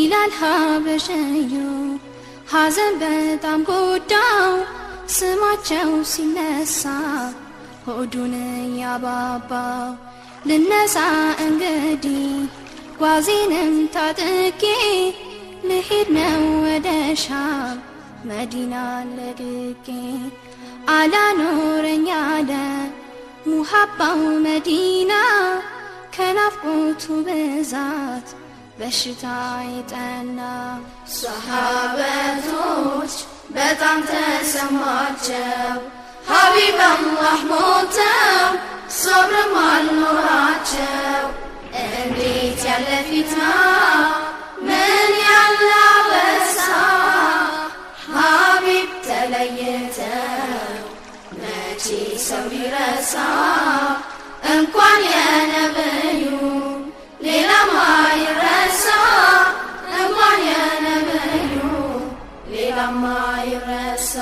ይላል ሀበሸዩ ሐዘን በጣም ጎዳው ስማቸው ሲነሳ ሆዱን ያባባው ልነሳ እንግዲህ ጓዜንም ታጥቄ ልሄድ ነው ወደ ሻም መዲና ለቅቄ አላኖረኝ አለ ሙሐባው መዲና ከናፍቆቱ ብዛት በሽታ ይጠና ሰሃበቶች በጣም ተሰማቸው ሀቢብ አላህ ሞተው ሶብርም አልኖራቸው እንዴት ያለ ፊትና ምን ያለ አበሳ ሀቢብ ተለይተው መቼ ሰው ይረሳ እንኳን የነብዩ ሌላማ ይረሳ እንኳን የነብዩ ሌላማ ይረሳ